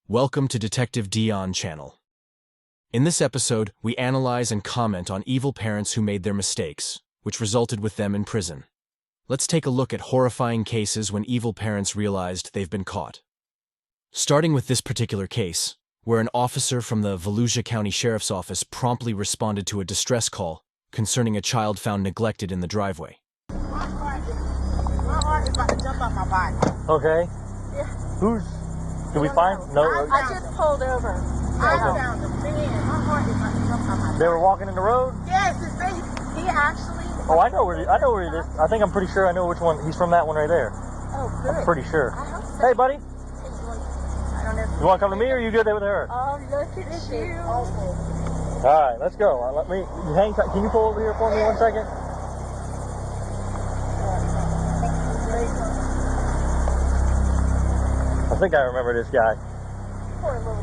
Welcome to Detective Dion channel. In this episode, we analyze and comment on evil parents who made their mistakes, which resulted with them in prison. Let's take a look at horrifying cases when evil parents realized they've been caught. Starting with this particular case, where an officer from the Volusia County Sheriff's Office promptly responded to a distress call concerning a child found neglected in the driveway. My heart is about to jump out my body. Okay. Yeah. Who's... Did we find? No. I just pulled over. I found him. Man, my heart is about to jump out my body. They were walking in the road? Yes, he actually... Oh, I know where he is. I think I'm pretty sure I know which one. He's from that one right there. Oh, good. I'm pretty sure. I hope so. Hey, buddy. I don't know. You want to come to me or are you good there with her? Oh, look at you. All right, let's go. Let me hang tight. Can you pull over here for me 1 second? I think I remember this guy. Poor little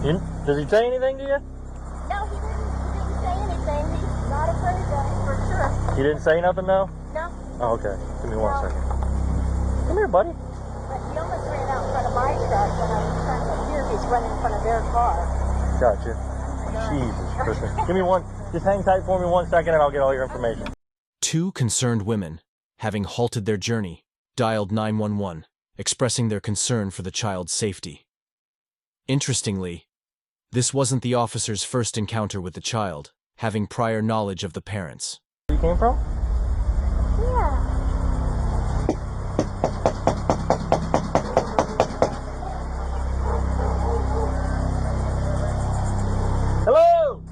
man. Does he say anything to you? No, he didn't say anything. He's not afraid of it, for sure. He didn't say nothing, no? No. Oh, okay. Give me 1 second. Come here, buddy. But he almost ran out in front of my truck when I was trying to hear he's running in front of their car. Gotcha. Jesus Christmas. Give me one. Just hang tight for me 1 second and I'll get all your information. Two concerned women, having halted their journey, dialed 911, expressing their concern for the child's safety. Interestingly, this wasn't the officer's first encounter with the child, having prior knowledge of the parents. Where you came from? Yeah. Hello!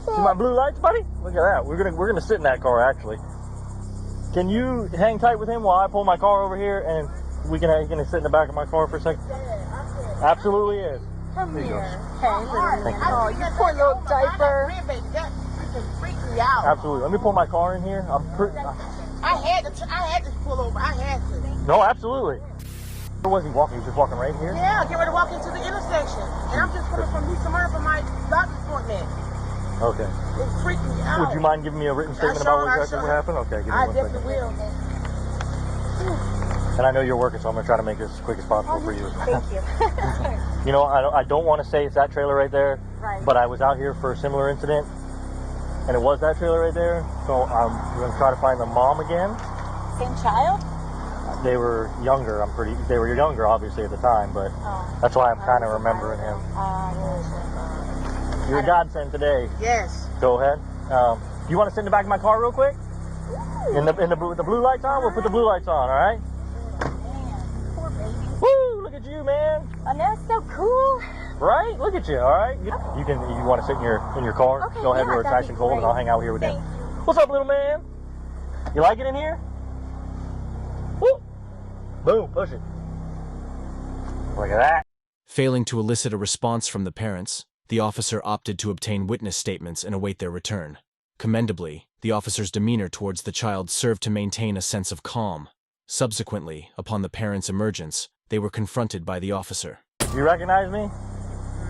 See my blue lights, buddy? Look at that. We're gonna sit in that car actually. Can you hang tight with him while I pull my car over here and you can sit in the back of my car for a second? Absolutely is. Come here. Hey, Thank you. oh, you poor little diaper. That freaked me out. Absolutely. Let me pull my car in here. I had to pull over. I had to. No, absolutely. Where was he walking? He was just walking right here? Yeah, get ready to walk into the intersection. And I'm just coming from New Smyrna for my doctor's appointment. Okay. It freaked me out. Would you mind giving me a written statement about what exactly happened? Okay, give me I 1 definitely second. will. And I know you're working, so I'm gonna try to make this as quick as possible for you. Thank you. You know, I don't want to say it's that trailer right there, Right. but I was out here for a similar incident, and it was that trailer right there. So I'm gonna try to find the mom again. Same child? They were younger. They were younger, obviously, at the time, but that's why I'm kind of remembering him. You're a godsend today. Yes. Go ahead. Do you want to sit in the back of my car real quick? With the blue lights on? We'll put the blue lights on, all right? Man, poor baby. Woo! Look at you, man. And that's so cool. Right? Look at you, all right? You want to sit in your car? Okay, Go ahead, yeah, where it's that'd nice be and cold, and great. I'll hang out here with Thank him. you. What's up, little man? You like it in here? Woo! Boom, push it. Look at that. Failing to elicit a response from the parents, the officer opted to obtain witness statements and await their return. Commendably, the officer's demeanor towards the child served to maintain a sense of calm. Subsequently, upon the parents' emergence, they were confronted by the officer. You recognize me?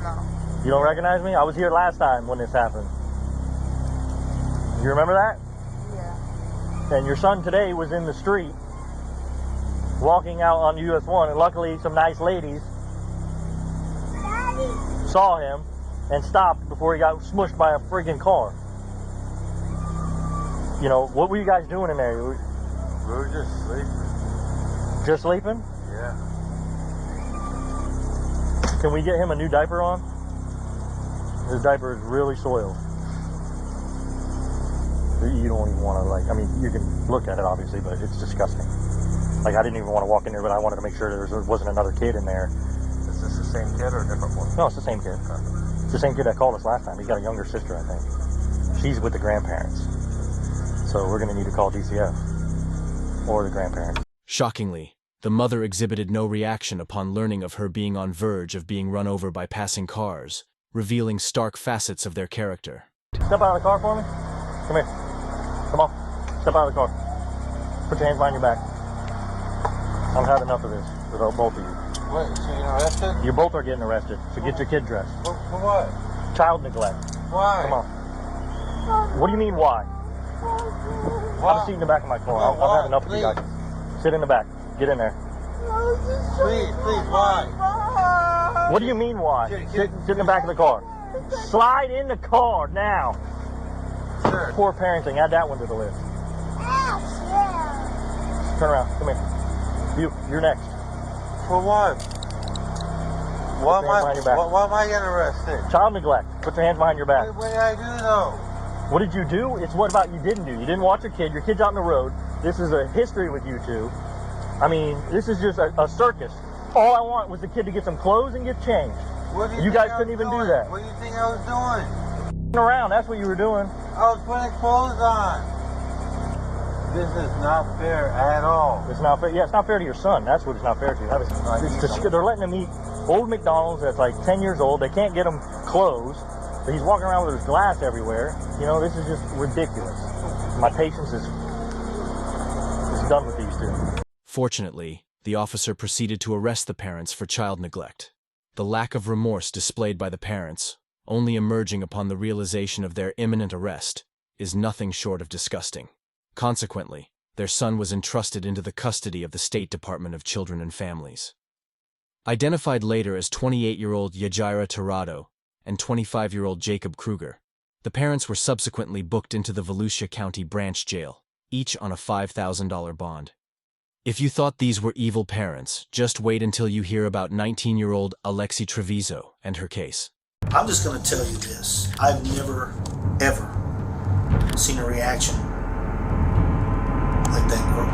No. You don't recognize me? I was here last time when this happened. You remember that? Yeah. And your son today was in the street, walking out on US 1, and luckily some nice ladies saw him and stopped before he got smushed by a friggin' car. You know, what were you guys doing in there? We were just sleeping. Just sleeping? Yeah. Can we get him a new diaper on? His diaper is really soiled. You don't even want to, like, I mean, you can look at it obviously, but it's disgusting. Like, I didn't even want to walk in there, but I wanted to make sure there wasn't another kid in there. Is this the same kid or a different one? No, it's the same kid. It's the same kid that called us last time. He's got a younger sister, I think. She's with the grandparents. So we're going to need to call DCF or the grandparents. Shockingly, the mother exhibited no reaction upon learning of her being on verge of being run over by passing cars, revealing stark facets of their character. Step out of the car for me. Come here. Come on. Step out of the car. Put your hands behind your back. I've had enough of this with both of you. What, so you're arrested? You both are getting arrested, so get your kid dressed. For what? Child neglect. Why? Come on. What do you mean, why? Have a seat in the back of my car. No, I've had enough of please. you guys. Sit in the back. Get in there. Please, why? What do you mean why? Sit in the back of the car. Slide in the car now. Sure. Poor parenting. Add that one to the list. Turn around. Come here. You're next. For what? Why Behind your back. am I getting arrested? Child neglect. Put your hands behind your back. What did I do though? What did you do? It's what about you didn't do. You didn't watch your kid. Your kid's out on the road. This is a history with you two. I mean, this is just a circus. All I want was the kid to get some clothes and get changed. What do You think guys I couldn't was even do doing? that. What do you think I was doing? Around, that's what you were doing. I was putting clothes on. This is not fair at all. It's not fair. Yeah, it's not fair to your son. That's what it's not fair to. They're letting him eat old McDonald's that's like 10 years old. They can't get him clothes. So he's walking around with his glass everywhere. You know, this is just ridiculous. My patience is done with these two. Fortunately, the officer proceeded to arrest the parents for child neglect. The lack of remorse displayed by the parents, only emerging upon the realization of their imminent arrest, is nothing short of disgusting. Consequently, their son was entrusted into the custody of the State Department of Children and Families. Identified later as 28-year-old Yajaira Tirado and 25-year-old Jacob Kruger, the parents were subsequently booked into the Volusia County Branch Jail, each on a $5,000 bond. If you thought these were evil parents, just wait until you hear about 19-year-old Alexi Treviso and her case. I'm just going to tell you this. I've never, ever seen a reaction like that girl.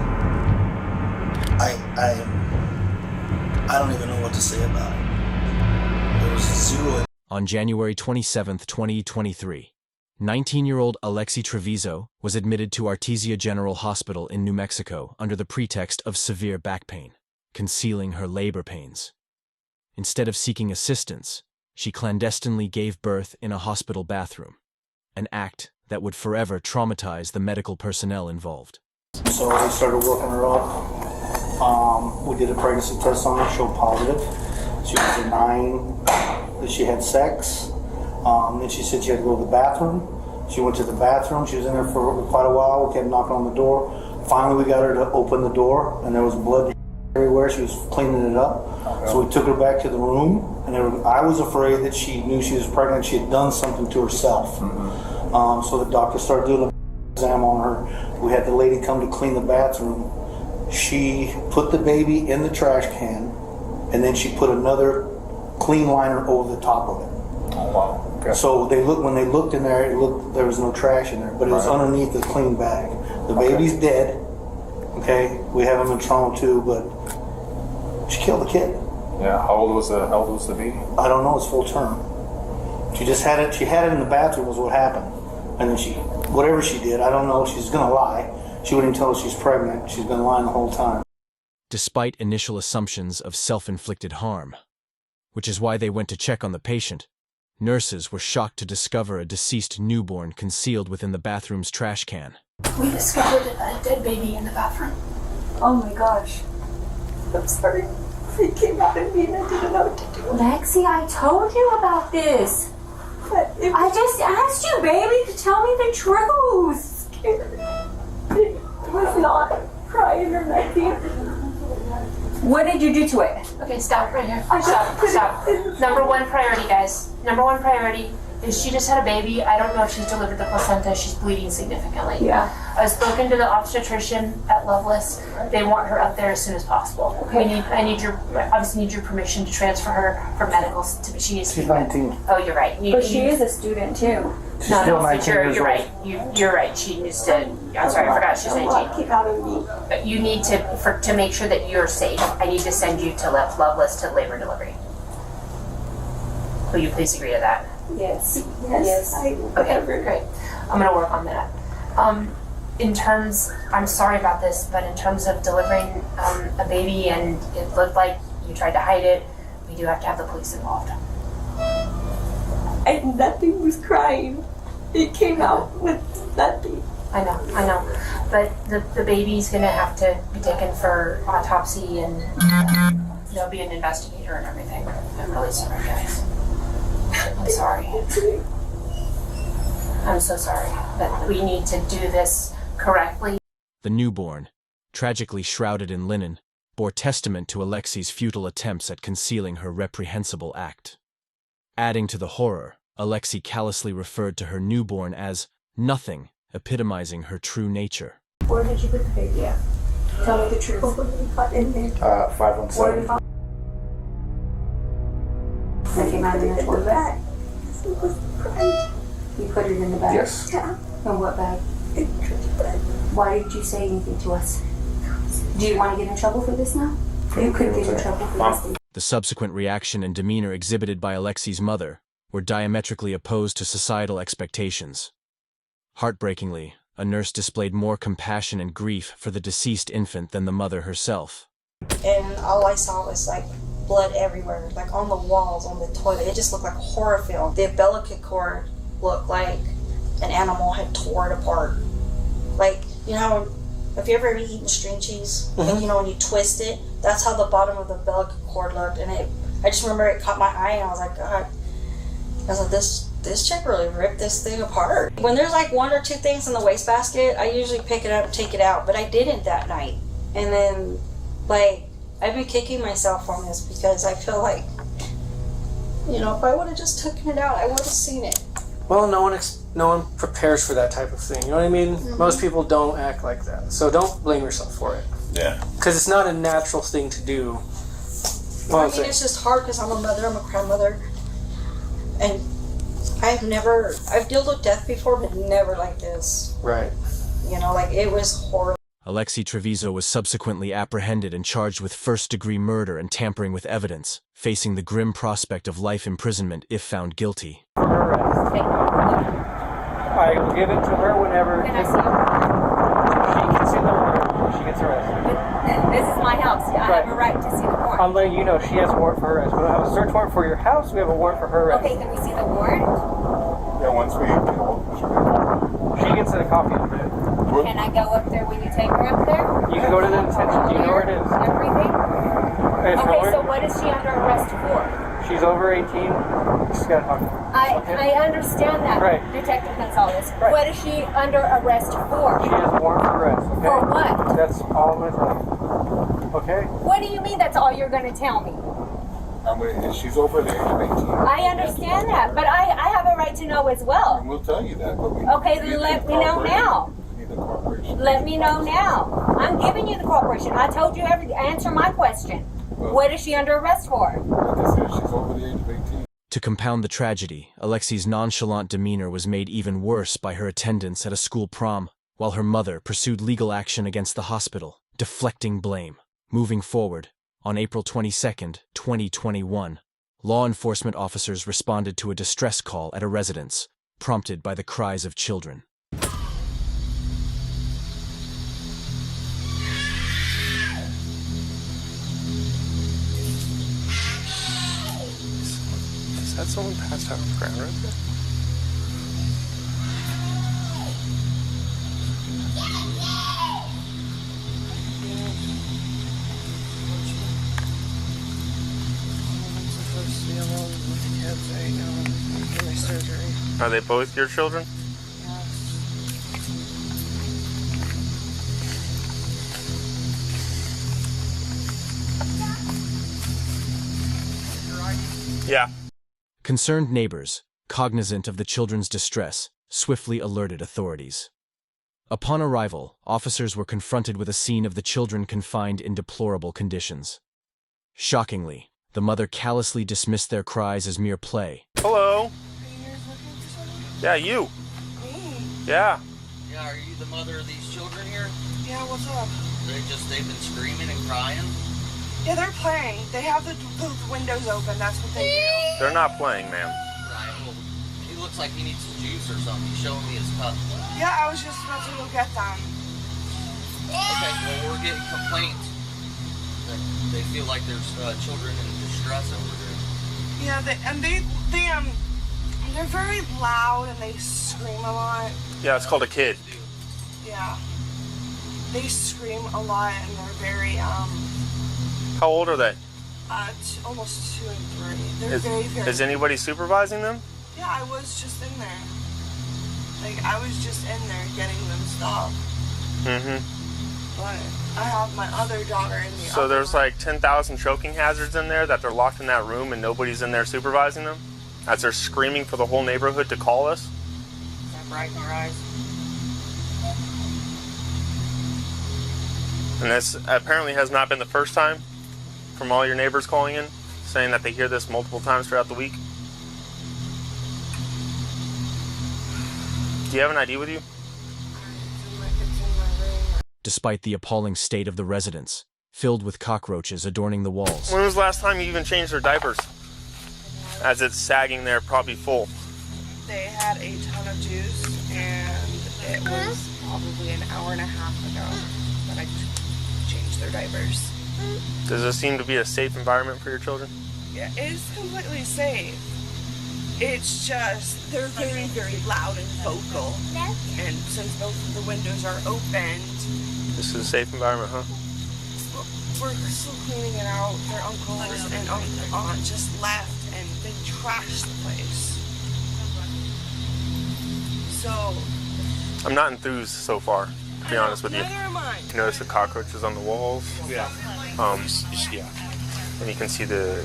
I don't even know what to say about it. There was zero. On January 27, 2023, 19-year-old Alexi Treviso was admitted to Artesia General Hospital in New Mexico under the pretext of severe back pain, concealing her labor pains. Instead of seeking assistance, she clandestinely gave birth in a hospital bathroom, an act that would forever traumatize the medical personnel involved. So we started working her up. We did a pregnancy test on her, showed positive. She was denying that she had sex. Then she said she had to go to the bathroom. She went to the bathroom. She was in there for quite a while. We kept knocking on the door. Finally, we got her to open the door, and there was blood everywhere. She was cleaning it up. Okay. So we took her back to the room, and I was afraid that she knew she was pregnant. She had done something to herself. Mm-hmm. So the doctor started doing an exam on her. We had the lady come to clean the bathroom. She put the baby in the trash can, and then she put another clean liner over the top of it. Oh, wow. Okay. So when they looked in there, there was no trash in there, but it was underneath the clean bag. The baby's dead. Okay, we have him in trauma too, but she killed the kid. Yeah. How old was the baby? I don't know. It's full term. She just had it. She had it in the bathroom. Was what happened, and then whatever she did, I don't know. She's gonna lie. She wouldn't tell us she's pregnant. She's been lying the whole time. Despite initial assumptions of self-inflicted harm, which is why they went to check on the patient, nurses were shocked to discover a deceased newborn concealed within the bathroom's trash can. We discovered a dead baby in the bathroom. Oh my gosh. I'm sorry. It came out of me and I didn't know what to do. Lexi, I told you about this. But it I just asked you, baby, to tell me the truth. was scared. It was not crying or nothing. What did you do to it? Okay, stop right here. I just Stop, put it stop. in- Number one priority, guys. Number one priority is she just had a baby. I don't know if she's delivered the placenta. She's bleeding significantly. Yeah. I've spoken to the obstetrician at Loveless. They want her out there as soon as possible. Okay. I obviously need your permission to transfer her for medicals. She needs to She's be 19. Oh, you're right. But she is a student too. She's still 19 years You're old. right. You're right. She needs to. I'm sorry, I forgot she's A lot 19. came out of me. But you need to make sure that you're safe. I need to send you to Loveless to labor and delivery. Will you please agree to that? Yes. Yes. Okay, great. I'm gonna work on that. In terms, I'm sorry about this, but in terms of delivering a baby and it looked like you tried to hide it, we do have to have the police involved. Nothing was crying. It came out with nothing. I know. But the baby's gonna have to be taken for autopsy and there'll be an investigator and everything. I'm really sorry, guys. I'm sorry. I'm so sorry. But we need to do this correctly. The newborn, tragically shrouded in linen, bore testament to Alexi's futile attempts at concealing her reprehensible act. Adding to the horror, Alexi callously referred to her newborn as nothing, epitomizing her true nature. Where did you put the baby at? Tell me the truth. What did you put in there? 517. That came out in the toilet bag. You put it in the bag? Yes. Yeah. In what bag? Why did you say anything to us? Do you want to get in trouble for this now? You could get in trouble for this. The subsequent reaction and demeanor exhibited by Alexi's mother were diametrically opposed to societal expectations. Heartbreakingly, a nurse displayed more compassion and grief for the deceased infant than the mother herself. And all I saw was like blood everywhere, like on the walls, on the toilet. It just looked like a horror film. The umbilical cord looked like an animal had tore it apart. Like, you know, have you ever eaten string cheese? And you know, when you twist it, that's how the bottom of the umbilical cord looked. And I just remember it caught my eye, and I was like, God. I was like, this chick really ripped this thing apart. When there's like one or two things in the wastebasket, I usually pick it up and take it out, but I didn't that night. And then, like, I've been kicking myself on this because I feel like, you know, if I would have just taken it out, I would have seen it. Well, no one prepares for that type of thing. You know what I mean? Most people don't act like that. So don't blame yourself for it. Yeah. Because it's not a natural thing to do. Well, I mean, it's just hard because I'm a mother, I'm a grandmother. And I've dealt with death before, but never like this. Right. You know, like, it was horrible. Alexi Treviso was subsequently apprehended and charged with first-degree murder and tampering with evidence, facing the grim prospect of life imprisonment if found guilty. I will give it to her whenever Can I see it? she can see the warrant when she gets arrested. This is my house. I Right. have a right to see the warrant. I'm letting you know she has a warrant for her arrest. We don't have a search warrant for your house. We have a warrant for her arrest. Okay, can we see the warrant? Yeah, once we get hold of She gets a copy of it. Can I go up there when you take her up there? You can go to the detention. Do you know where it is? Everything? It's Okay, nowhere. so what is she under arrest for? She's over 18. She's got to talk to her. I understand that, Right. Detective Gonzalez. Right. What is she under arrest for? She has a warrant for arrest. Okay? For what? That's all I'm going to tell you. Okay? What do you mean that's all you're going to tell me? she's over the age of 18. I understand that, but I have a right to know as well. And we'll tell you that, but we Okay, we then need let the me know now. We need the cooperation. Let me know now. I'm giving you the cooperation. I told you answer my question. Well, What is she under arrest for? Like I said, she's over the age of 18. To compound the tragedy, Alexi's nonchalant demeanor was made even worse by her attendance at a school prom, while her mother pursued legal action against the hospital, deflecting blame. Moving forward, on April 22, 2021, law enforcement officers responded to a distress call at a residence, prompted by the cries of children. Is that someone passed out on the ground right there? Are they both your children? Yeah. Concerned neighbors, cognizant of the children's distress, swiftly alerted authorities. Upon arrival, officers were confronted with a scene of the children confined in deplorable conditions. Shockingly, the mother callously dismissed their cries as mere play. Hello. Yeah, you. Me? Yeah. Yeah, are you the mother of these children here? Yeah, what's up? They've been screaming and crying? Yeah, they're playing. They have the windows open. That's what they do. They're not playing, ma'am. Right, well, he looks like he needs some juice or something. He's showing me his cup. Yeah, I was just about to go get them. Okay, well, we're getting complaints that they feel like there's children in distress over there. Yeah, they're very loud and they scream a lot. Yeah, it's called a kid. Yeah. They scream a lot and they're very, How old are they? almost 2 and 3. They're very Is anybody supervising them? Yeah, I was just in there. Like, I was just in there getting them stopped. Mm-hmm. but I have my other daughter in the So other there's room. like 10,000 choking hazards in there that they're locked in that room and nobody's in there supervising them? As they're screaming for the whole neighborhood to call us? Is that bright in your eyes? And this apparently has not been the first time from all your neighbors calling in, saying that they hear this multiple times throughout the week. Do you have an ID with you? Despite the appalling state of the residence, filled with cockroaches adorning the walls. When was the last time you even changed their diapers? As it's sagging there, probably full. They had a ton of juice, and it was probably an hour and a half ago that I changed their diapers. Does this seem to be a safe environment for your children? Yeah, it's completely safe. It's just, they're very, very loud and vocal. And since both of the windows are opened, This is a safe environment, huh? we're still cleaning it out. Their uncles and aunt just left and they trashed the place. So, I'm not enthused so far, to be honest with you. neither am I. You notice the cockroaches on the walls? Yeah. Yeah. And you can see the...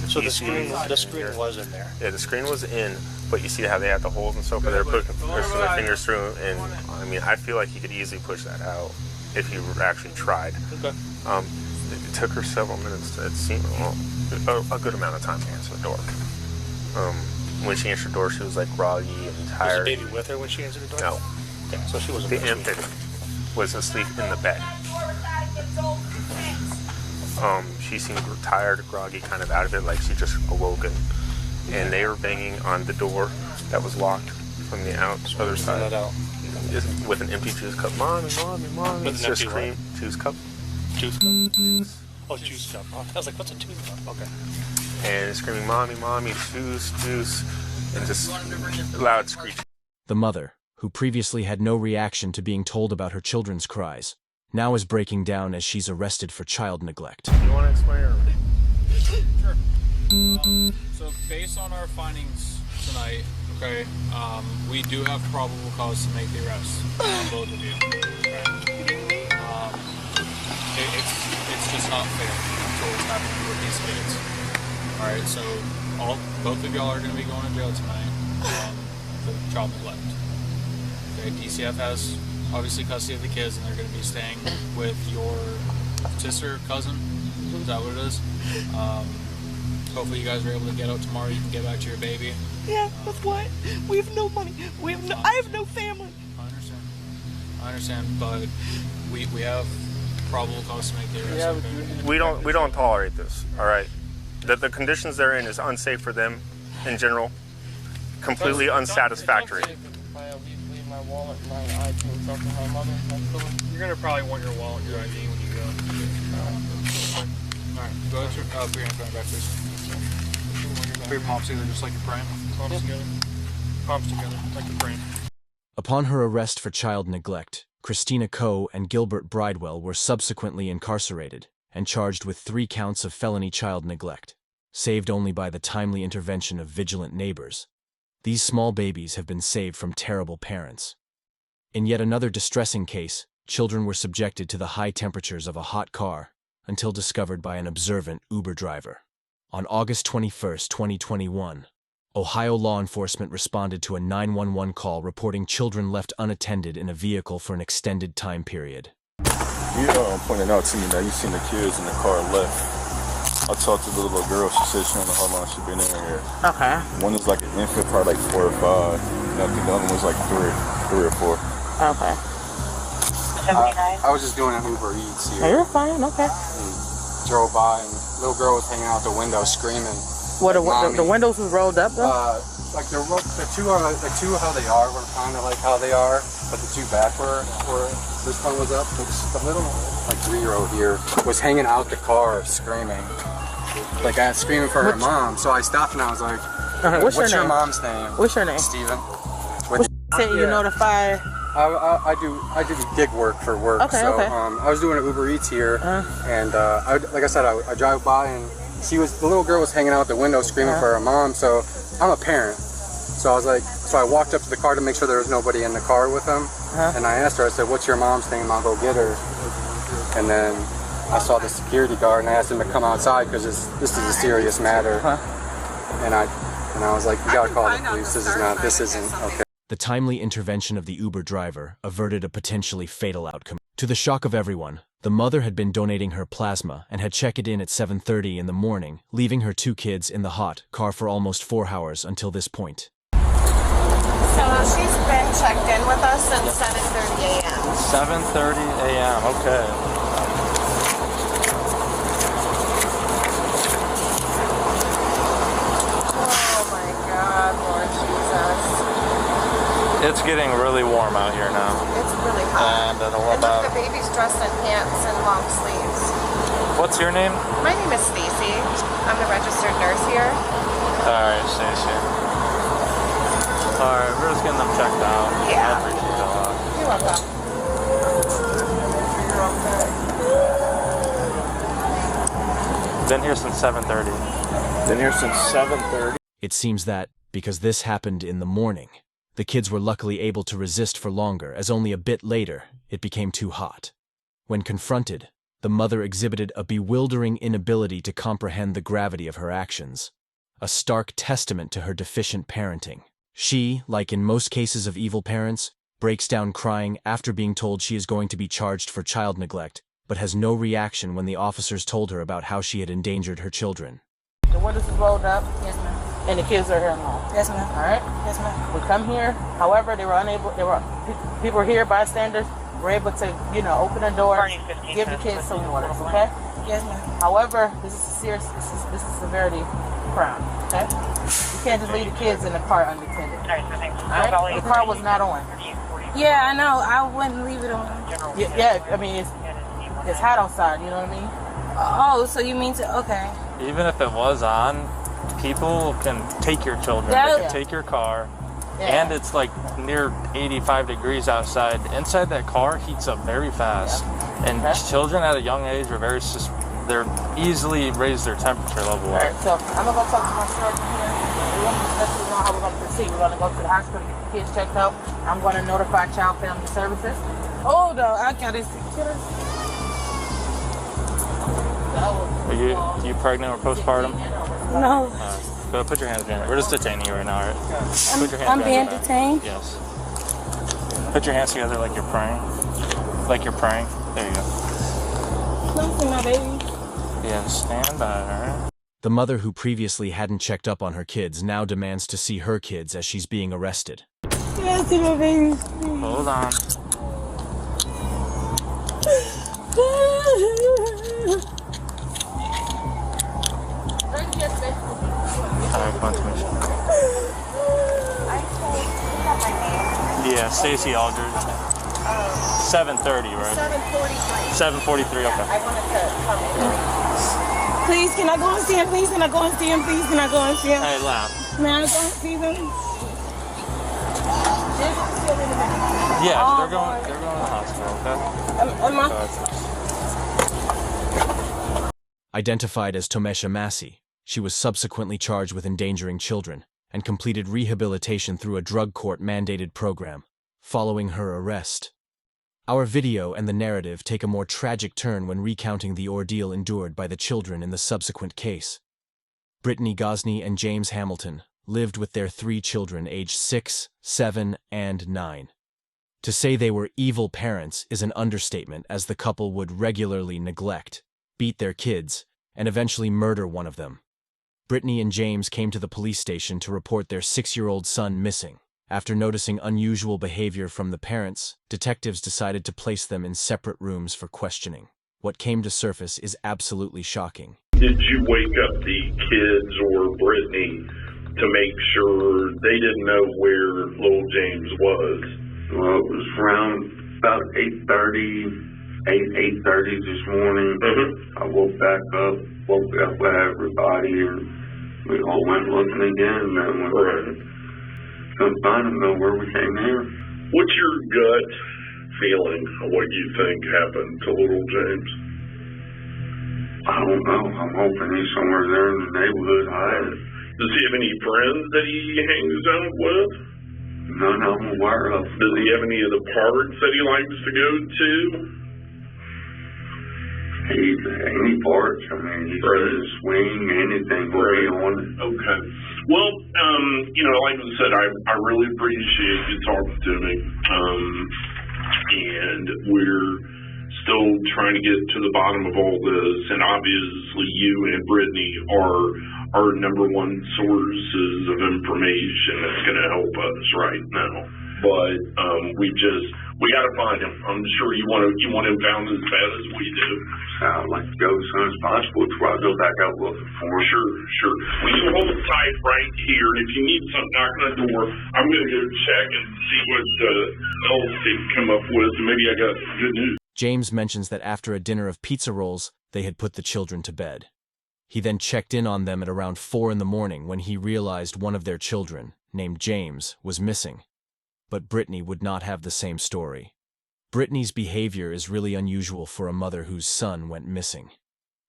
So the PCs screen was in there. Yeah, the screen was in, but you see how they had the holes and stuff where they're pushing their fingers through, and I mean, I feel like you could easily push that out if you actually tried. Okay. It took her several minutes to, it seemed, a good amount of time to answer the door. When she answered the door, she was like groggy and tired. Was the baby with her when she answered the door? No. Okay, so she wasn't. The infant was asleep in the bed. She seemed tired, groggy, kind of out of it, like she just awoken. And they were banging on the door that was locked from the other side. Just with an empty juice cup. Mommy, mommy, mommy. With an empty cream juice cup. Juice cup? Juice. Oh, juice cup. Oh, I was like, what's a juice cup? Okay. And screaming, mommy, mommy, juice, juice. And just loud screeching. The mother, who previously had no reaction to being told about her children's cries, now is breaking down as she's arrested for child neglect. You want to explain or? Sure. So based on our findings tonight, okay, we do have probable cause to make the arrest on both of you. Okay? It's just not fair to what's happening with these kids. All right, so both of y'all are going to be going to jail tonight for child neglect. Okay, DCF has obviously custody of the kids, and they're going to be staying with your sister, cousin. Is that what it is? Hopefully you guys are able to get out tomorrow. You can get back to your baby. Yeah, with what? We have no money. I have no family. I understand, but we have probable cause to make the arrest. Okay? We don't tolerate this. All right. The conditions they're in is unsafe for them in general. Completely unsatisfactory. Leave my wallet, my iTunes up to my mother. You're gonna probably want your wallet, your ID when you go. Alright, go ahead, put your hands behind back, please. Put your palms together just like you're praying. Palms together. Palms together, like you're praying. Upon her arrest for child neglect, Christina Coe and Gilbert Bridewell were subsequently incarcerated and charged with 3 counts of felony child neglect, saved only by the timely intervention of vigilant neighbors. These small babies have been saved from terrible parents. In yet another distressing case, children were subjected to the high temperatures of a hot car until discovered by an observant Uber driver. On August 21, 2021, Ohio law enforcement responded to a 911 call reporting children left unattended in a vehicle for an extended time period. You pointed out to me that you seen the kids in the car left. I talked to the little girl. She said she don't know how long she been in here. Okay. One is like an infant, probably like 4 or 5. And I think the other one was like 3 or 4. Okay. I was just doing an Uber Eats here. You're fine. Okay. Drove by and the little girl was hanging out the window screaming. What the windows was rolled up though? Like the two are the two how they are were kind of like how they are, but the two back were this one was up. The little like 3-year-old here was hanging out the car screaming, like screaming for her mom. So I stopped and I was like, "What's your mom's name?" What's your name? Steven. Saying you notify. I do gig work for work. Okay, so okay. I was doing an Uber Eats here, and like I said, I drive by and the little girl was hanging out the window screaming for her mom. So I'm a parent, so I walked up to the car to make sure there was nobody in the car with them, and I asked her. I said, "What's your mom's name? I'll go get her." And then I saw the security guard and I asked him to come outside because this is a serious matter. And I was like, you gotta call the police. This isn't okay. The timely intervention of the Uber driver averted a potentially fatal outcome. To the shock of everyone, the mother had been donating her plasma and had checked in at 7:30 in the morning, leaving her 2 kids in the hot car for almost 4 hours until this point. So she's been checked in with us since 7:30 a.m. 7:30 a.m. Okay. Oh my God, Lord Jesus. It's getting really warm out here now. It's really hot. And look, the baby's dressed in pants and long sleeves. What's your name? My name is Stacy. I'm the registered nurse here. Alright, Stacy. Alright, we're just getting them checked out. Yeah. I appreciate it a lot. You're welcome. Been here since 7:30. Been here since 7:30. It seems that, because this happened in the morning, the kids were luckily able to resist for longer, as only a bit later, it became too hot. When confronted, the mother exhibited a bewildering inability to comprehend the gravity of her actions, a stark testament to her deficient parenting. She, like in most cases of evil parents, breaks down crying after being told she is going to be charged for child neglect, but has no reaction when the officers told her about how she had endangered her children. The windows is rolled up. Yes, ma'am. And the kids are here now. Yes, ma'am. All right. Yes, ma'am. We come here. However, people were here, bystanders, were able to, open the door, give the kids some water. Okay. Yes, ma'am. However, this is severity crime. Okay. You can't just leave the kids in the car unattended. All right. The car was not on. Yeah, I know. I wouldn't leave it on. Yeah. I mean, it's hot outside. You know what I mean? Oh, so you mean to? Okay. Even if it was on, people can take your children, they can take your car, and it's like near 85 degrees outside. Inside that car heats up very fast, and children at a young age are they're easily raise their temperature level. All right, so I'm gonna go talk to my sergeant here. We're gonna let you know how we're gonna proceed. We're gonna go to the hospital, get the kids checked out. I'm gonna notify Child Family Services. Hold on, I gotta see. Are you pregnant or postpartum? No. Go put your hands behind it. We're just detaining you right now, all right? Put your hands I'm being behind your back. detained? Yes. Put your hands together like you're praying. Like you're praying. There you go. Come see my baby. Yeah, stand by, all right? The mother who previously hadn't checked up on her kids now demands to see her kids as she's being arrested. Can I see my baby? Hold on. Alright, come on to me. Yeah, Stacy Aldridge. 7:30, right? 7:43, okay. I wanted to come in. Please, can I go and see him? Please, can I go and see him? Please, can I go and see him? Hey, laugh. May I go and see them? Yeah, they're going to the hospital, okay? Identified as Tomesha Massey, she was subsequently charged with endangering children and completed rehabilitation through a drug court-mandated program. Following her arrest, our video and the narrative take a more tragic turn when recounting the ordeal endured by the children in the subsequent case. Brittany Gosney and James Hamilton lived with their 3 children aged 6, 7, and 9. To say they were evil parents is an understatement, as the couple would regularly neglect, beat their kids, and eventually murder one of them. Brittany and James came to the police station to report their 6-year-old son missing. After noticing unusual behavior from the parents, detectives decided to place them in separate rooms for questioning. What came to surface is absolutely shocking. Did you wake up the kids or Brittany to make sure they didn't know where little James was? Well, it was around about 8:30 this morning. I woke back up with everybody, and we all went looking again, and we couldn't find him nowhere. We came here. What's your gut feeling of what you think happened to little James? I don't know. I'm hoping he's somewhere there in the neighborhood hiding. Does he have any friends that he hangs out with? None I'm aware of. Does he have any of the parks that he likes to go to? Any parts. I mean, he's ready to swing, anything will be on it. Okay. Well, like I said, I really appreciate you talking to me. And we're still trying to get to the bottom of all this. And obviously you and Brittany are our number one sources of information that's going to help us right now. But we got to find him. I'm sure you want him found as bad as we do. I'd like to go as soon as possible before I go back out looking for him. Sure. Well, you hold tight right here, and if you need something knocking on the door, I'm going to go check and see what else they come up with. Maybe I got good news. James mentions that after a dinner of pizza rolls, they had put the children to bed. He then checked in on them at around 4 in the morning when he realized one of their children, named James, was missing. But Brittany would not have the same story. Brittany's behavior is really unusual for a mother whose son went missing.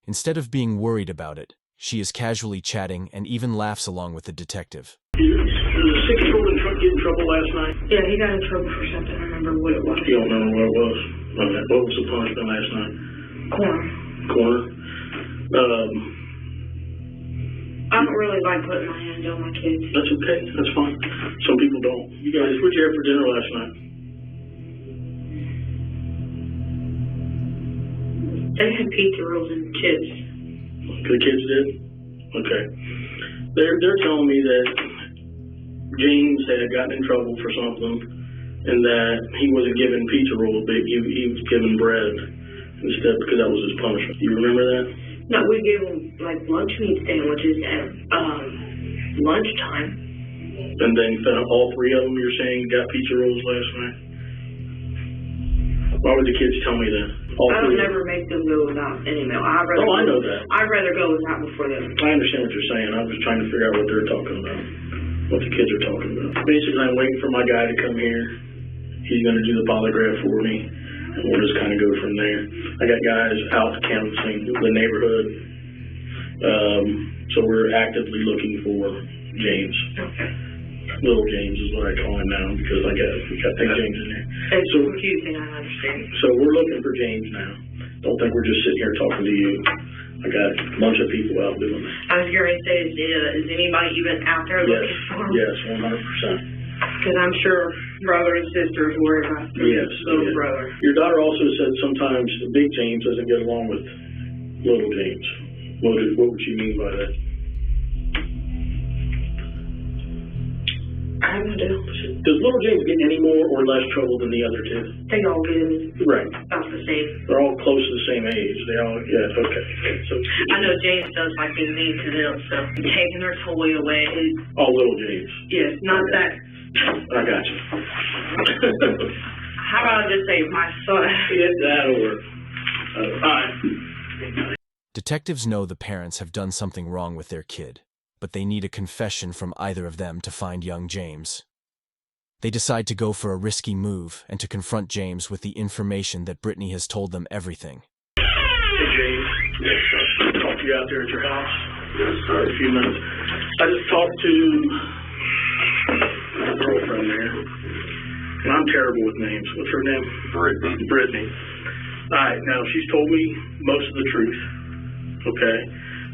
Instead of being worried about it, she is casually chatting and even laughs along with the detective. Did the 6-year-old get in trouble last night? Yeah, he got in trouble for something. I remember what it was. You don't remember what it was? Okay. What was the punishment last night? Corner. I don't really like putting my hand on my kids. That's okay. That's fine. Some people don't. You guys, what'd you have for dinner last night? They had pizza rolls and chips. The kids did? Okay. They're telling me that James had gotten in trouble for something and that he wasn't given pizza rolls, but he was given bread instead because that was his punishment. You remember that? No, we gave them like lunch meat sandwiches at lunchtime. And then all 3 of them, you're saying, got pizza rolls last night? Why would the kids tell me that? I don't never make them go without any meal. I know that. I'd rather go without before them. I understand what you're saying. I'm just trying to figure out what they're talking about, what the kids are talking about. Basically, I'm waiting for my guy to come here. He's going to do the polygraph for me, and we'll just kind of go from there. I got guys out canvassing the neighborhood, so we're actively looking for James. Okay. Little James is what I call him now because we got big James in there. It's confusing, I understand. So we're looking for James now. Don't think we're just sitting here talking to you. I got a bunch of people out doing it. I was going to say, is anybody even out there looking for him? Yes, 100%. Because I'm sure brother and sisters worry about little brother. Your daughter also said sometimes the big James doesn't get along with little James. What would she mean by that? I don't know. Does little James get any more or less trouble than the other 2? They all get right. About the same. They're all close to the same age. They all, okay. So I know James does like being mean to them, so taking their toy away. All little James. Yes, not that. I got you. How about I just say my son? That'll work. All right. Detectives know the parents have done something wrong with their kid, but they need a confession from either of them to find young James. They decide to go for a risky move and to confront James with the information that Brittany has told them everything. Hey, James. Yes, sir. Talk to you out there at your house. Yes, sir. A few minutes. I just talked to my girlfriend there. And I'm terrible with names. What's her name? Brittany. All right. Now, she's told me most of the truth. Okay?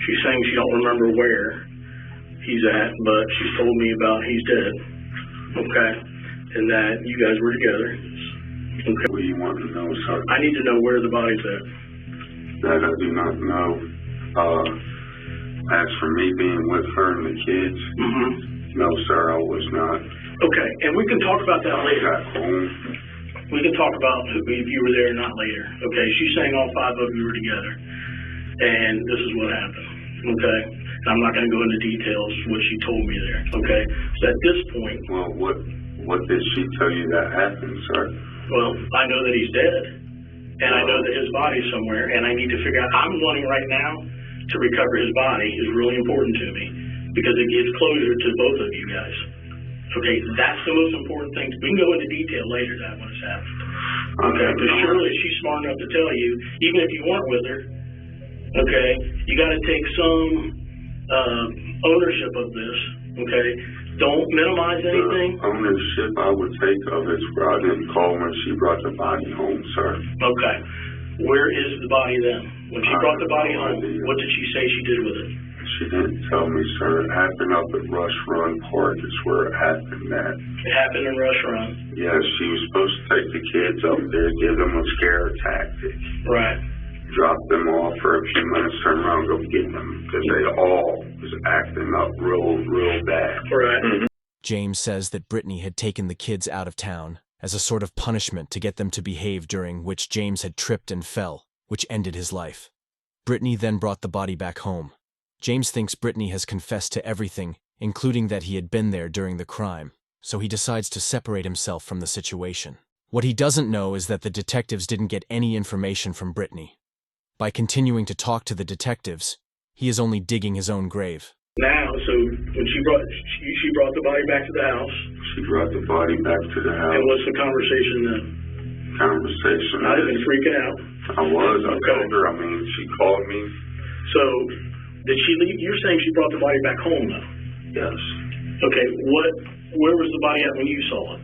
She's saying she don't remember where he's at, but she's told me about he's dead. Okay? And that you guys were together. Okay. What do you want to know, sir? I need to know where the body's at. That I do not know. As for me being with her and the kids, no, sir, I was not. Okay, and we can talk about that later. Got home. We can talk about if you were there or not later. Okay, she's saying all 5 of you were together, and this is what happened. Okay, and I'm not going to go into details what she told me there. Okay, so at this point, well, what did she tell you that happened, sir? Well, I know that he's dead, and I know that his body's somewhere, and I need to figure out. I'm wanting right now to recover his body is really important to me because it gives closure to both of you guys. Okay, that's the most important thing. We can go into detail later that when it's happened. Okay, because surely she's smart enough to tell you, even if you weren't with her, okay, you got to take some ownership of this, okay? Don't minimize anything. The ownership I would take of it where I didn't call when she brought the body home, sir. Okay. Where is the body then? When she brought the body home, what did she say she did with it? She didn't tell me, sir. It happened up at Rush Run Park is where it happened at. It happened in Rush Run? Yes, she was supposed to take the kids up there, give them a scare tactic. Right. Drop them off for a few minutes, turn around, go get them. Because they all was acting up real bad. Right. James says that Brittany had taken the kids out of town as a sort of punishment to get them to behave, during which James had tripped and fell, which ended his life. Brittany then brought the body back home. James thinks Brittany has confessed to everything, including that he had been there during the crime, so he decides to separate himself from the situation. What he doesn't know is that the detectives didn't get any information from Brittany. By continuing to talk to the detectives, he is only digging his own grave. Now, so when she brought the body back to the house. She brought the body back to the house. And what's the conversation then? Conversation. I'd have been freaking out. I was. I told her. I mean, she called me. So, did she leave? You're saying she brought the body back home, though? Yes. Okay. Where was the body at when you saw it?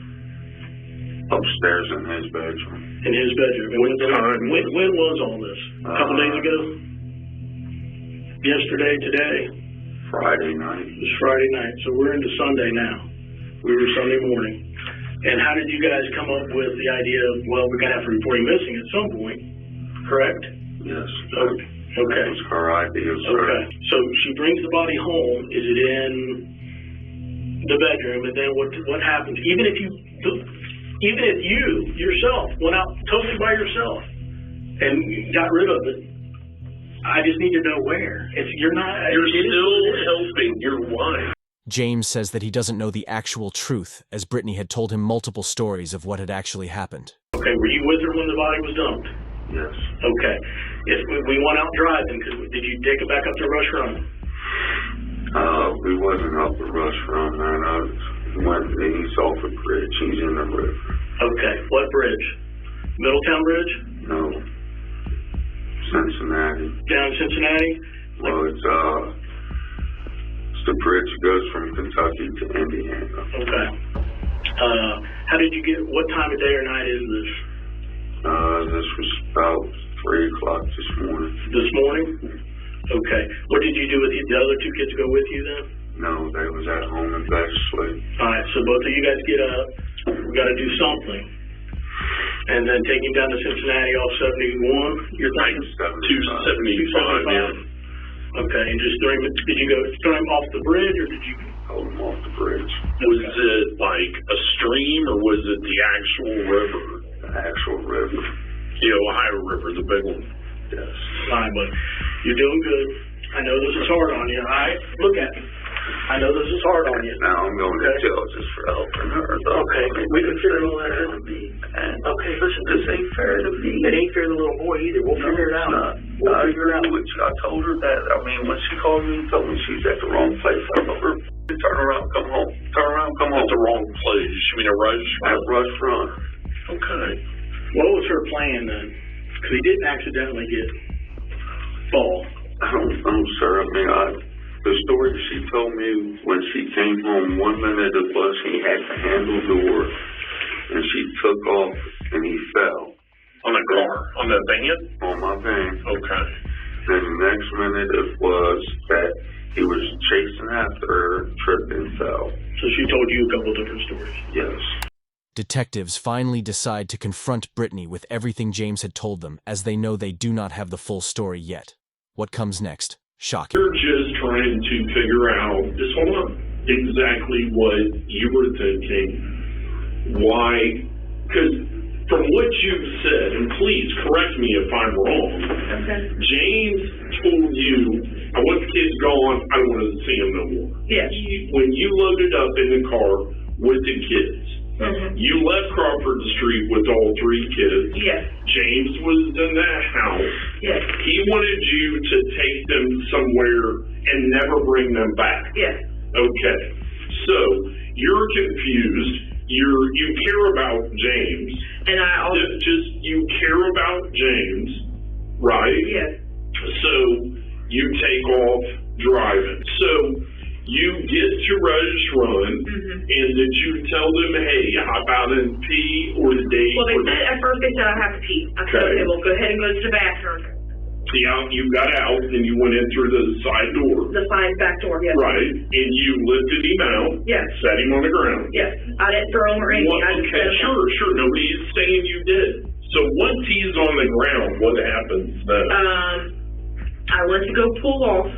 Upstairs in his bedroom. In his bedroom. When was all this? A couple days ago? Yesterday? Today? Friday night. It was Friday night. So we're into Sunday now. We were Sunday morning. And how did you guys come up with the idea of, well, we're going to have to report him missing at some point, correct? Yes. Okay. That was her idea, sir. Okay. So she brings the body home. Is it in the bedroom? And then what happens? Even if you yourself went out totally by yourself and got rid of it, I just need to know where. You're still helping your wife. James says that he doesn't know the actual truth, as Brittany had told him multiple stories of what had actually happened. Okay, were you with her when the body was dumped? Yes. Okay. If we went out driving, did you take it back up to Rush Run? We wasn't up at Rush Run, man. I went east off the bridge. He's in the river. Okay. What bridge? Middletown Bridge? No. Cincinnati. Down Cincinnati? Well, it's the bridge goes from Kentucky to Indiana. Okay. What time of day or night is this? This was about 3 o'clock this morning. This morning? Okay. What did you do with the other two kids go with you then? No, they was at home in bed asleep. Alright, so both of you guys get up. We gotta do something. And then take him down to Cincinnati off 71. You're thinking 275, yeah. Okay, and just did you throw him off the bridge, or did you hold him off the bridge? Was it like a stream, or was it the actual river? The actual river. The Ohio River, the big one. Yes. Fine, but you're doing good. I know this is hard on you. Alright, look at me. I know this is hard on you. Now I'm going to jail just for helping her. Okay, we can figure all that out. Okay, listen, this ain't fair to me. It ain't fair to the little boy either. We'll figure it out. We'll figure it out. I told her that. I mean, when she called me and told me she's at the wrong place, I told her, turn around, come home. Turn around, come home. At the wrong place. You mean a Rush Run? At Rush Run. Okay. What was her plan then? Because he didn't accidentally fall. I don't know, sir. I mean, the story she told me when she came home, 1 minute it was he had the handle door, and she took off, and he fell. On a car? On the van? On my van. Okay. Then the next minute it was that he was chasing after her, tripped and fell. So she told you a couple different stories? Yes. Detectives finally decide to confront Brittany with everything James had told them, as they know they do not have the full story yet. What comes next? Shocking. We're just trying to figure out, exactly what you were thinking. Why? Because from what you've said, and please correct me if I'm wrong, James told you, I want the kids gone, I don't want to see them no more. Yes. When you loaded up in the car with the kids, you left Crawford Street with all 3 kids. Yes. James was in that house. Yes. He wanted you to take them somewhere and never bring them back. Yes. Okay. So you're confused. You care about James. And I also you care about James, right? Yes. So you take off driving. So you get to Rush Run, and did you tell them, hey, hop out and pee, or did they? Well, at first they said I have to pee. I said, okay, well, go ahead and go to the bathroom. Yeah, you got out and you went in through the side door. The side back door, yes. Right, and you lifted him out. Yes. Set him on the ground. Yes, I didn't throw him or anything. I just set him down. Sure. Nobody's saying you did. So once he's on the ground, what happens then? I went to go pull off.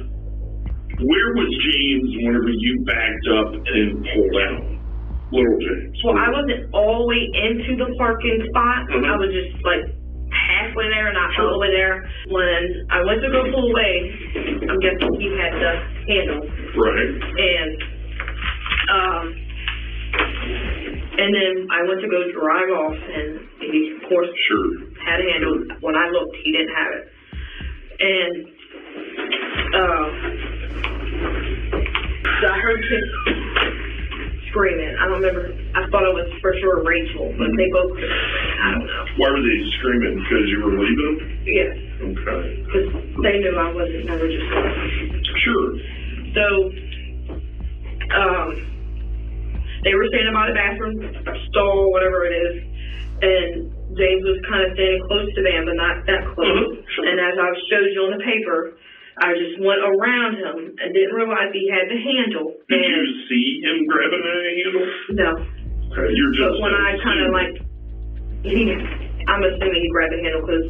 Where was James whenever you backed up and pulled out? Little James. Well, I wasn't all the way into the parking spot. I was just like halfway there, not all the way there. When I went to go pull away, I'm guessing he had the handle. Right. And then I went to go drive off, and he, of course, had a handle. When I looked, he didn't have it. And I heard kids screaming. I don't remember. I thought it was for sure Rachel, but they both could have screamed. I don't know. Why were they screaming? Because you were leaving them? Yes. Okay. Because they knew I wasn't never just going. Sure. So, they were standing by the bathroom stall, whatever it is, and James was kind of standing close to them, but not that close. And as I showed you on the paper, I just went around him and didn't realize he had the handle. Did you see him grabbing a handle? No. Okay, you're just. But when I kind of like, I'm assuming he grabbed the handle because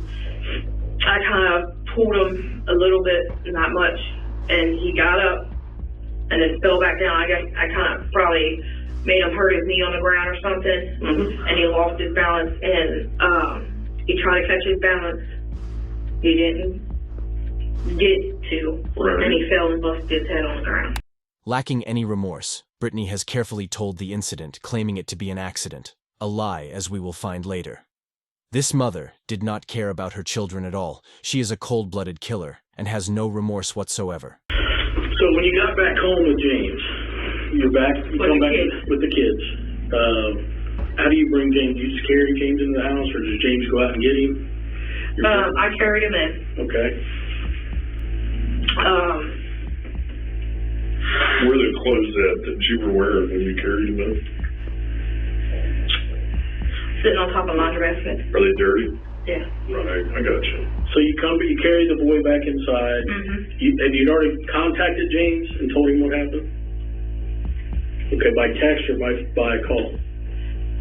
I kind of pulled him a little bit, not much, and he got up and then fell back down. I guess I kind of probably made him hurt his knee on the ground or something, and he lost his balance, and he tried to catch his balance. He didn't get to, and he fell and busted his head on the ground. Lacking any remorse, Brittany has carefully told the incident, claiming it to be an accident, a lie, as we will find later. This mother did not care about her children at all. She is a cold-blooded killer and has no remorse whatsoever. So when you got back home with James, you come back with the kids. How do you bring James? You just carry James into the house, or does James go out and get him? I carried him in. Okay. Where are the clothes at that you were wearing when you carried them in? Sitting on top of my basket. Are they dirty? Yeah. Right, I got you. So you carry the boy back inside. Have you already contacted James and told him what happened? Okay, by text or by call?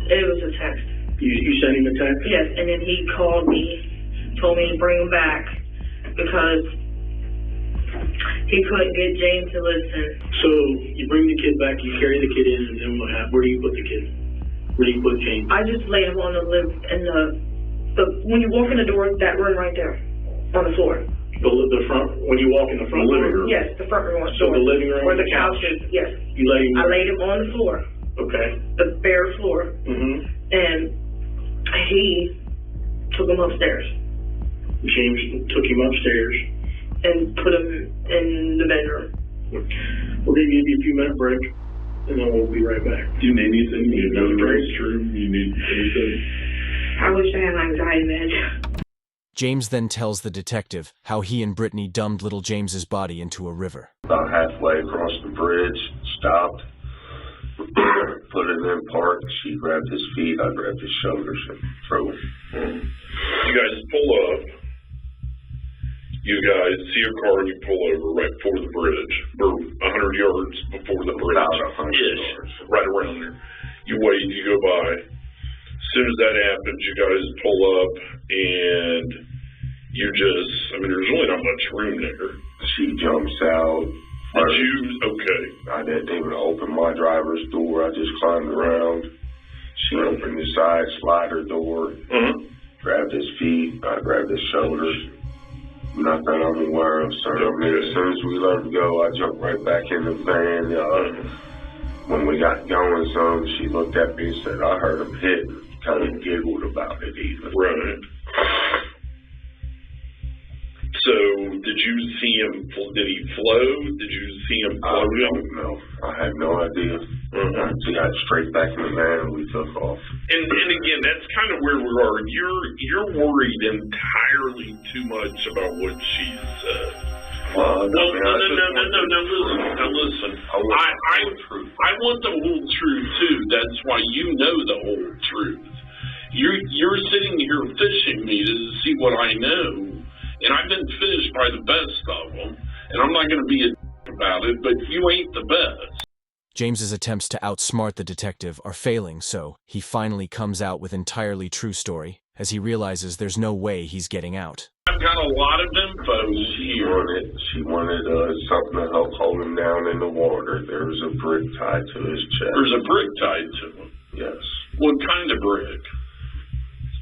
It was a text. You sent him a text? Yes, and then he called me, told me to bring him back because he couldn't get James to listen. So you bring the kid back, you carry the kid in, and then what happens? Where do you put the kid? Where do you put James? I just laid him on the when you walk in the door, that room right there, on the floor. The front, when you walk in the front living room? Yes, the front room. So the living room? Where the couch is, yes. I laid him on the floor. Okay. The bare floor. And he took him upstairs. James took him upstairs and put him in the bedroom. We're going to give you a few minute break, and then we'll be right back. Do you need anything? You need to go to the restroom? You need anything? I wish I had an anxiety med. James then tells the detective how he and Brittany dumped little James's body into a river. About halfway across the bridge, stopped, put it in park. She grabbed his feet, I grabbed his shoulders and threw him. You guys pull up. You guys see a car and you pull over right before the bridge, or 100 yards before the bridge. About 100 yards. Right around there. You wait, you go by. As soon as that happens, you guys pull up and you there's really not much room there. She jumps out. Okay. I didn't even open my driver's door. I just climbed around. She opened the side slider door, grabbed his feet, I grabbed his shoulders. Nothing I'm aware of, sir. As soon as we let him go, I jumped right back in the van. When we got going she looked at me and said, I heard him hit. Kind of giggled about it even. Right. So, did you see him, did he float? Did you see him float? I don't know. I had no idea. He got straight back in the van and we took off. And again, that's kind of where we are. You're worried entirely too much about what she said. No, listen. I want the whole truth too. That's why you know the whole truth. You're sitting here fishing me to see what I know, and I've been fished by the best of them, and I'm not going to be a about it, but you ain't the best. James's attempts to outsmart the detective are failing, so he finally comes out with entirely true story as he realizes there's no way he's getting out. I've got a lot of info here. She wanted something to help hold him down in the water. There was a brick tied to his chest. There's a brick tied to him? Yes. What kind of brick?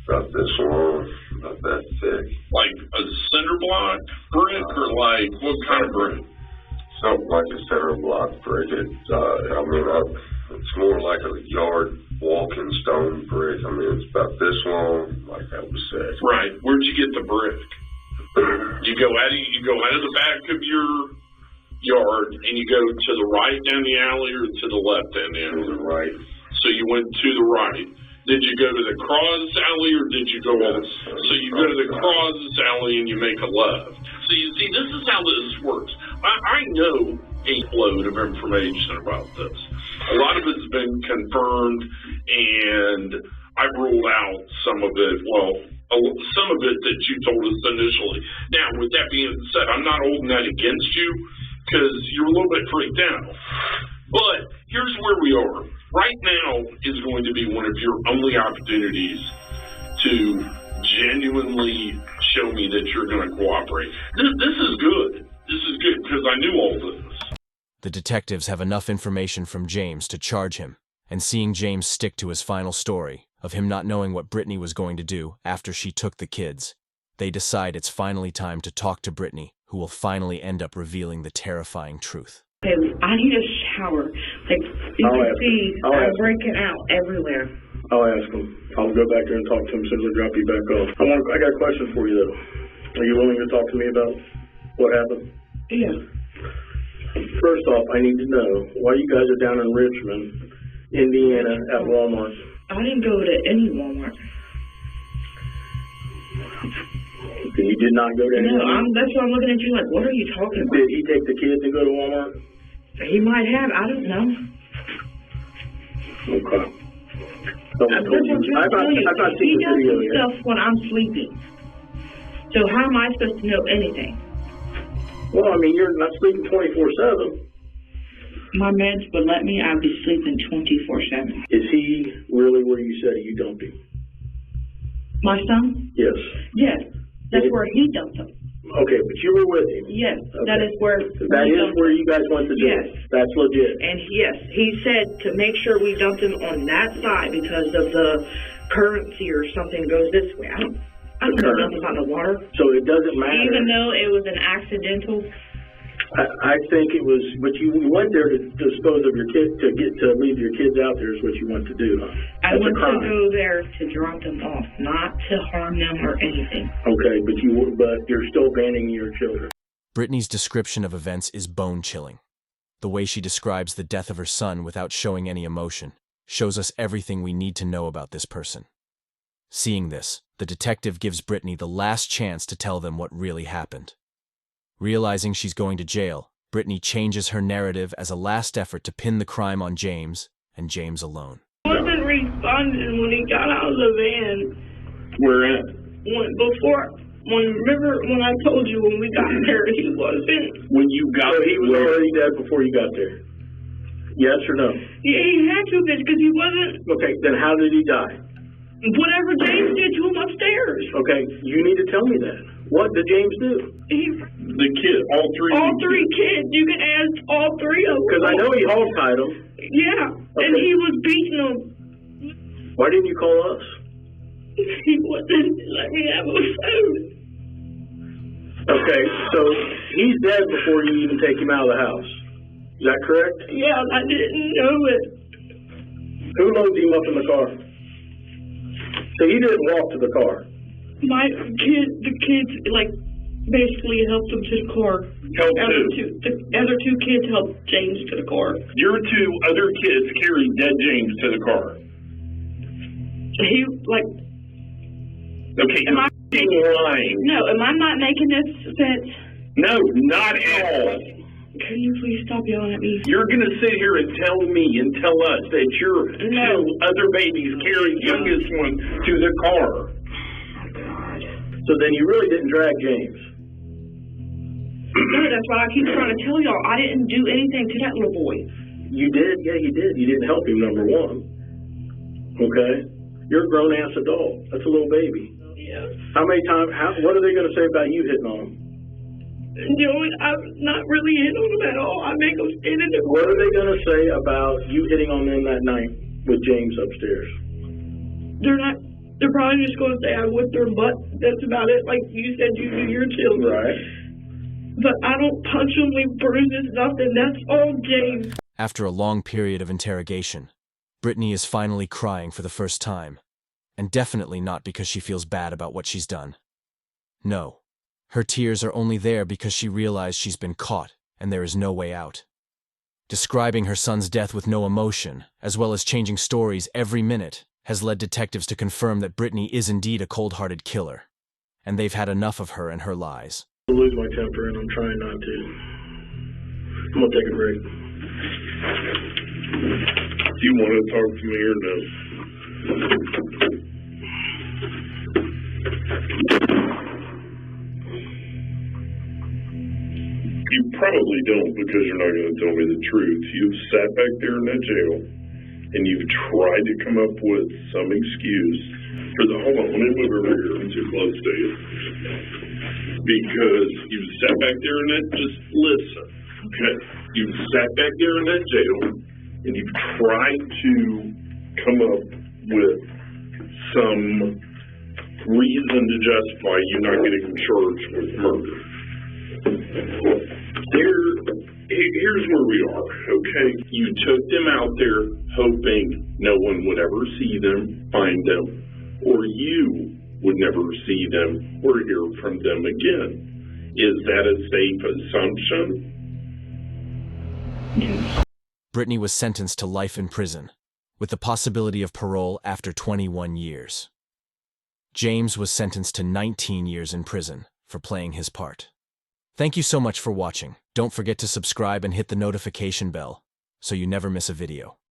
About this long, about that thick. Like a cinder block brick, or like what kind of brick? Something like a center block brick. It's more like a yard walking stone brick. I mean, it's about this long, like I was said. Right. Where'd you get the brick? You go out of the back of your yard and you go to the right down the alley or to the left down the alley? To the right. So you went to the right. Did you go to the cross alley or did you go on? So you go to the cross alley and you make a left. So you see, this is how this works. I know a load of information about this. A lot of it's been confirmed, and I've ruled out some of it. Well, some of it that you told us initially. Now, with that being said, I'm not holding that against you because you're a little bit freaked out. But here's where we are. Right now is going to be one of your only opportunities to genuinely show me that you're going to cooperate. This is good. This is good because I knew all this. The detectives have enough information from James to charge him, and seeing James stick to his final story of him not knowing what Brittany was going to do after she took the kids, they decide it's finally time to talk to Brittany, who will finally end up revealing the terrifying truth. Okay, I need a shower. Like, you can see, I'm breaking out everywhere. I'll ask him. I'll go back there and talk to him as soon as I drop you back off. I got a question for you, though. Are you willing to talk to me about what happened? Yeah. First off, I need to know why you guys are down in Richmond, Indiana, at Walmart. I didn't go to any Walmart. You did not go to any Walmart? No, that's why I'm looking at you like, what are you talking about? Did he take the kids and go to Walmart? He might have. I don't know. Okay. I've not seen the video yet. He does stuff when I'm sleeping. So how am I supposed to know anything? Well, I mean, you're not sleeping 24/7. My meds would let me. I'd be sleeping 24/7. Is he really where you said you dumped him? My son? Yes. Yes. That's where he dumped him. Okay, but you were with him. Yes, okay. That is where. That is where you guys went to do. Yes, that's legit. And yes, he said to make sure we dumped him on that side because of the currency or something goes this way. I don't know nothing about the water. So it doesn't matter. Even though it was an accidental. I think it was, but you went there to dispose of your kids, to leave your kids out there is what you want to do. I went to go there to drop them off, not to harm them or anything. Okay, but you're still abandoning your children. Brittany's description of events is bone-chilling. The way she describes the death of her son without showing any emotion shows us everything we need to know about this person. Seeing this, the detective gives Brittany the last chance to tell them what really happened. Realizing she's going to jail, Brittany changes her narrative as a last effort to pin the crime on James, and James alone. He wasn't responding when he got out of the van. Where at? Remember when I told you when we got there, he wasn't. When you got there, he was already dead before you got there. Yes or no? Yeah, he had to because he wasn't. Okay, then how did he die? Whatever James did to him upstairs. Okay, you need to tell me that. What did James do? The kid, all three kids. You can ask all three of them. Because I know he hog-tied them. Yeah, okay. And he was beating them. Why didn't you call us? He wouldn't let me have a phone. Okay, so he's dead before you even take him out of the house. Is that correct? Yeah, I didn't know it. Who loads him up in the car? So he didn't walk to the car? The kids, like, basically helped him to the car. Helped who? The other two kids helped James to the car. Your two other kids carried dead James to the car. He, like... Okay, you're lying. No, am I not making this sense? No, not at all. Can you please stop yelling at me? You're going to sit here and tell me and tell us that your two other babies carried youngest one to the car. So then you really didn't drag James. No, that's why I keep trying to tell y'all. I didn't do anything to that little boy. You did? Yeah, you did. You didn't help him, number one. Okay? You're a grown-ass adult. That's a little baby. Yeah. How many times, what are they going to say about you hitting on him? Joey, I'm not really hitting on them at all. I make them stand in the What are they going to say about you hitting on them that night with James upstairs? They're probably just going to say I whipped their butt. That's about it. Like you said, you do your children. Right. But I don't punch them, leave bruises, nothing. That's all James. After a long period of interrogation, Brittany is finally crying for the first time, and definitely not because she feels bad about what she's done. No, her tears are only there because she realized she's been caught and there is no way out. Describing her son's death with no emotion, as well as changing stories every minute, has led detectives to confirm that Brittany is indeed a cold-hearted killer, and they've had enough of her and her lies. I lose my temper, and I'm trying not to. I'm going to take a break. Do you want to talk to me or no? You probably don't because you're not going to tell me the truth. You've sat back there in that jail and you've tried to come up with some excuse for the, hold on, let me move over here. I'm too close to you. Because you've sat back there in that, just listen, okay? You've sat back there in that jail and you've tried to come up with some reason to justify you not getting charged with murder. Here's where we are, okay? You took them out there hoping no one would ever see them, find them, or you would never see them or hear from them again. Is that a safe assumption? Brittany was sentenced to life in prison, with the possibility of parole after 21 years. James was sentenced to 19 years in prison for playing his part. Thank you so much for watching. Don't forget to subscribe and hit the notification bell so you never miss a video.